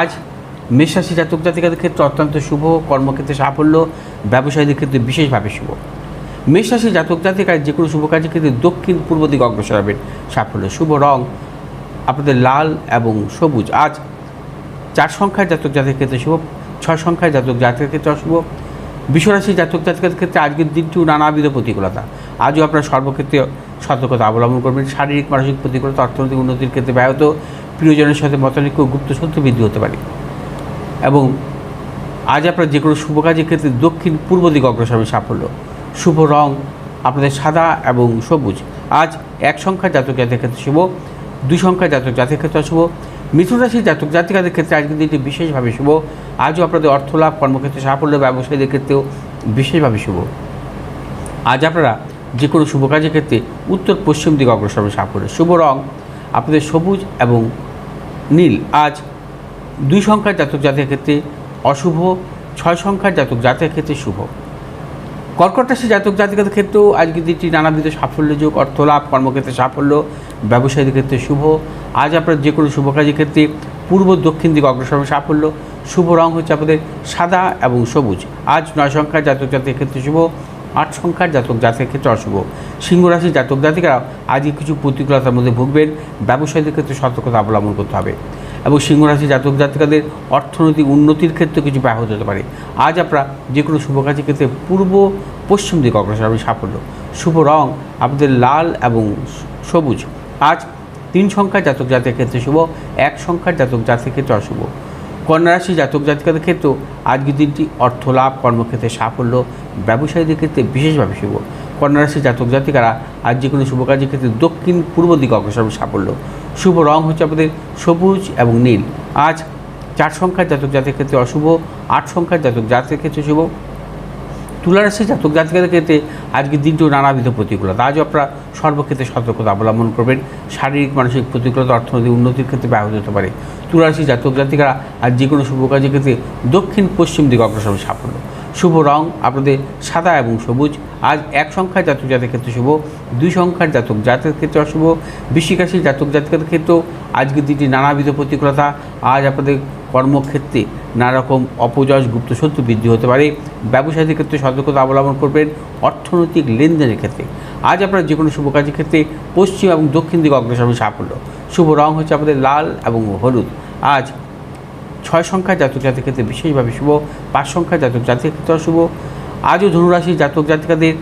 আজ মেষ রাশি জাতক জাতিকাদের ক্ষেত্রে অত্যন্ত শুভ, কর্মক্ষেত্রে সাফল্য, ব্যবসায়ীদের ক্ষেত্রে বিশেষভাবে শুভ। মেষ রাশি জাতক জাতিকার যে কোনো শুভ কাজের ক্ষেত্রে দক্ষিণ পূর্ব দিকে অগ্রসর হবেন, সাফল্য। শুভ রং আপনাদের লাল এবং সবুজ। আজ 4 সংখ্যার জাতক জাতিকের ক্ষেত্রে শুভ, 6 সংখ্যার জাতক জাতিকের ক্ষেত্রে অশুভ। বিশ্বরাশি জাতক জাতিকাদের ক্ষেত্রে আজকের দিনটিও নানাবিধ প্রতিকূলতা। আজও আপনার সর্বক্ষেত্রে সতর্কতা অবলম্বন করবেন। শারীরিক মানসিক প্রতিকূলতা, অর্থনৈতিক উন্নতির ক্ষেত্রে ব্যাহত, প্রিয়জনের সাথে মতানৈক্য, গুপ্ত শত্রু বৃদ্ধি হতে পারে। এবং আজ আপনার যে কোনো শুভ কাজের ক্ষেত্রে দক্ষিণ পূর্ব দিকে অগ্রসর হবে, সাফল্য। শুভ রং আপনাদের সাদা এবং সবুজ। আজ 1 সংখ্যার জাতক জাতিকের ক্ষেত্রে শুভ, 2 সংখ্যার জাতক জাতিকের ক্ষেত্রে অশুভ। মিথুন রাশির জাতক জাতিকাদের ক্ষেত্রে আজকের দিনটি বিশেষভাবে শুভ। আজও আপনাদের অর্থলাভ, কর্মক্ষেত্রে সাফল্য, ব্যবসায়ীদের ক্ষেত্রেও বিশেষভাবে শুভ। আজ আপনারা যে কোনো শুভ কাজের ক্ষেত্রে উত্তর পশ্চিম দিকে অগ্রসর হবে, সাফল্য। শুভ রং আপনাদের সবুজ এবং নীল। আজ 2 সংখ্যার জাতক জাতিকের ক্ষেত্রে অশুভ, 6 সংখ্যার জাতক জাতিকের ক্ষেত্রে শুভ। কর্কট রাশি জাতক জাতিকাদের ক্ষেত্রেও আজকের দিনটি নানাবিধ সাফল্যযোগ, অর্থলাভ, কর্মক্ষেত্রে সাফল্য, ব্যবসায়ীদের ক্ষেত্রে শুভ। আজ আপনার যে কোনো শুভ কাজের ক্ষেত্রে পূর্ব দক্ষিণ দিকে অগ্রসর হবে, সাফল্য। শুভ রং হচ্ছে আপনাদের সাদা এবং সবুজ। আজ 9 সংখ্যার জাতক জাতিকের ক্ষেত্রে শুভ, 8 সংখ্যার জাতক জাতিকের ক্ষেত্রে অশুভ। সিংহ রাশির জাতক জাতিকারা আজকে কিছু প্রতিকূলতার মধ্যে ভুগবেন, ব্যবসায়ীদের ক্ষেত্রে সতর্কতা অবলম্বন করতে হবে। এবং সিংহ রাশি জাতক জাতিকাদের অর্থনৈতিক উন্নতির ক্ষেত্রে কিছু ব্যাহত হতে পারে। আজ আপনারা যে কোনো শুভ কাজের ক্ষেত্রে পূর্ব পশ্চিম দিকে অগ্রসর হবে, সাফল্য। শুভ রং আপনাদের লাল এবং সবুজ। আজ 3 সংখ্যার জাতক জাতিকের ক্ষেত্রে শুভ, 1 সংখ্যার জাতক জাতিকের ক্ষেত্রে অশুভ। কন্যা রাশি জাতক জাতিকাদের ক্ষেত্রেও আজকের দিনটি অর্থলাভ, কর্মক্ষেত্রে সাফল্য, ব্যবসায়ীদের ক্ষেত্রে বিশেষভাবে শুভ। কন্যা রাশি জাতক জাতিকারা আজ যে কোনো শুভ কাজের ক্ষেত্রে দক্ষিণ পূর্ব দিকে অগ্রসর হবে, সাফল্য। শুভ রং হচ্ছে আপনাদের সবুজ এবং নীল। আজ 4 সংখ্যার জাতক জাতিকের ক্ষেত্রে অশুভ, 8 সংখ্যার জাতক জাতিকের ক্ষেত্রে শুভ। তুলা রাশি জাতক জাতিকাদের ক্ষেত্রে আজকের দিনটিও নানাবিধ প্রতিকূলতা। আজও আপনারা সর্বক্ষেত্রে সতর্কতা অবলম্বন করবেন। শারীরিক মানসিক প্রতিকূলতা, অর্থনৈতিক উন্নতির ক্ষেত্রে ব্যাহত হতে পারে। তুলা রাশি জাতক জাতিকারা আজ যে কোনো শুভ কাজের ক্ষেত্রে দক্ষিণ পশ্চিম দিকে অগ্রসর হবে, সাফল্য। শুভ রং আপনাদের সাদা এবং সবুজ। আজ 1 সংখ্যার জাতক জাতিকের ক্ষেত্রে শুভ, 2 সংখ্যার জাতক জাতিকের ক্ষেত্রে অশুভ। বৃশ্চিক রাশির জাতক জাতিকাদের ক্ষেত্রেও আজকের দিনটি নানাবিধ প্রতিকূলতা। আজ আপনাদের কর্মক্ষেত্রে নানা রকম অপযশ, গুপ্ত শত্রু বৃদ্ধি হতে পারে। ব্যবসায়ীদের ক্ষেত্রে সতর্কতা অবলম্বন করবেন অর্থনৈতিক লেনদেনের ক্ষেত্রে। আজ আপনারা যে কোনো শুভ কাজের ক্ষেত্রে পশ্চিম এবং দক্ষিণ দিকে অগ্রসর হবে, সাফল্য। শুভ রং হচ্ছে আপনাদের লাল এবং হলুদ। আজ 6 সংখ্যার জাতক জাতিকের ক্ষেত্রে বিশেষভাবে শুভ, 5 সংখ্যার জাতক জাতিকের ক্ষেত্রে অশুভ। আজও ধনুরাশির জাতক জাতিকাদের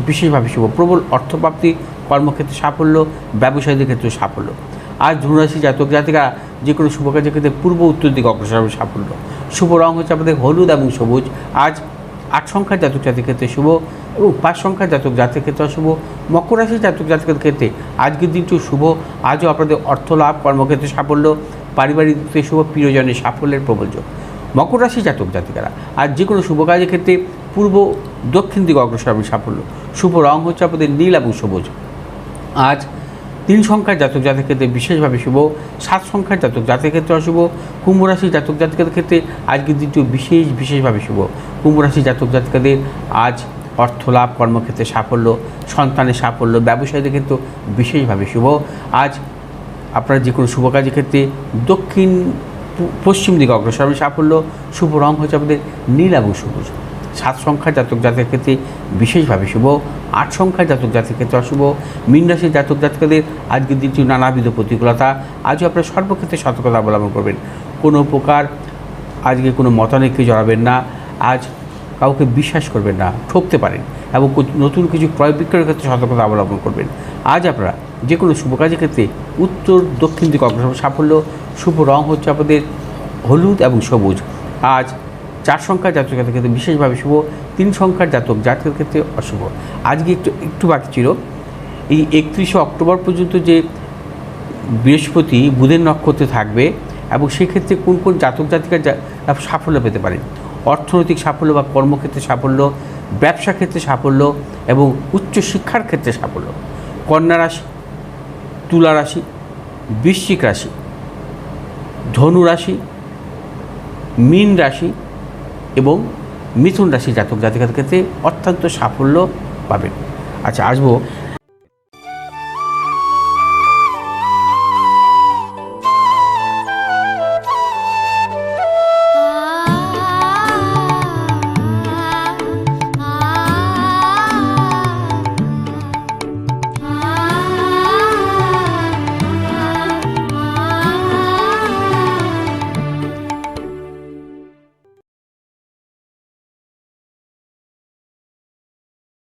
বিশেষভাবে শুভ। প্রবল অর্থপ্রাপ্তি, কর্মক্ষেত্রে সাফল্য, ব্যবসায়ীদের ক্ষেত্রে সাফল্য। আজ ধনুরাশি জাতক জাতিকারা যে কোনো শুভ কাজের ক্ষেত্রে পূর্ব উত্তর দিকে অগ্রসর হবে, সাফল্য। শুভ রং হচ্ছে আপনাদের হলুদ এবং সবুজ। আজ 8 সংখ্যার জাতক জাতিকের ক্ষেত্রে শুভ এবং 5 সংখ্যার জাতক জাতিকের ক্ষেত্রে অশুভ। মকর রাশির জাতক জাতিকের ক্ষেত্রে আজকের দিনটিও শুভ। আজও আপনাদের অর্থলাভ, কর্মক্ষেত্রে সাফল্য, পারিবারিক দিকে শুভ, প্রিয়জনের সাফল্যের প্রবল যোগ। মকর রাশি জাতক জাতিকারা আজ যে কোনো শুভ কাজের ক্ষেত্রে পূর্ব দক্ষিণ দিকে অগ্রসর হবে, সাফল্য। শুভ রং হচ্ছে আপনাদের নীল এবং সবুজ। আজ 3 সংখ্যার জাতক জাতিকের ক্ষেত্রে বিশেষভাবে শুভ, 7 সংখ্যার জাতক জাতিকের ক্ষেত্রে অশুভ। কুম্ভ রাশির জাতক জাতিকাদের ক্ষেত্রে আজকের দিনটিও বিশেষভাবে শুভ। কুম্ভ রাশির জাতক জাতিকাদের আজ অর্থলাভ, কর্মক্ষেত্রে সাফল্য, সন্তানের সাফল্য, ব্যবসায়ীদের ক্ষেত্রেও বিশেষভাবে শুভ। আজ আপনারা যে কোনো শুভ কাজের ক্ষেত্রে দক্ষিণ পশ্চিম দিকে অগ্রসর হবে, সাফল্য। শুভ রং হচ্ছে আপনাদের নীল এবং সবুজ। 7 সংখ্যার জাতক জাতিকের ক্ষেত্রে বিশেষভাবে শুভ, 8 সংখ্যার জাতক জাতিকের ক্ষেত্রে অশুভ। মীন রাশির জাতক জাতিকাদের আজকের দিনটি নানাবিধ প্রতিকূলতা। আজও আপনারা সর্বক্ষেত্রে সতর্কতা অবলম্বন করবেন। কোনো প্রকার আজকে কোনো মতানৈক্যে জড়াবেন না। আজ কাউকে বিশ্বাস করবেন না, ঠকতে পারেন। এবং নতুন কিছু ক্রয় বিক্রয়ের ক্ষেত্রে সতর্কতা অবলম্বন করবেন। আজ আপনারা যে কোনো শুভ কাজের ক্ষেত্রে উত্তর দক্ষিণ দিকে অগ্রসর সাফল্য। শুভ রং হচ্ছে আপনাদের হলুদ এবং সবুজ। আজ 4 সংখ্যার জাতক জাতিকের ক্ষেত্রে বিশেষভাবে শুভ, 3 সংখ্যার জাতক জাতিকের ক্ষেত্রে অশুভ। আজকে একটু বাকি ছিল। এই 31শে অক্টোবর পর্যন্ত যে বৃহস্পতি বুধের নক্ষত্রে থাকবে এবং সেক্ষেত্রে কোন কোন জাতক জাতিকা সাফল্য পেতে পারেন। অর্থনৈতিক সাফল্য বা কর্মক্ষেত্রে সাফল্য, ব্যবসা ক্ষেত্রে সাফল্য এবং উচ্চশিক্ষার ক্ষেত্রে সাফল্য। কন্যা রাশি, তুলা রাশি, বৃশ্চিক রাশি, ধনু রাশি, মীন রাশি এবং মিথুন রাশি জাতক জাতিকাদের ক্ষেত্রে অত্যন্ত সাফল্য পাবেন। আচ্ছা, আসবো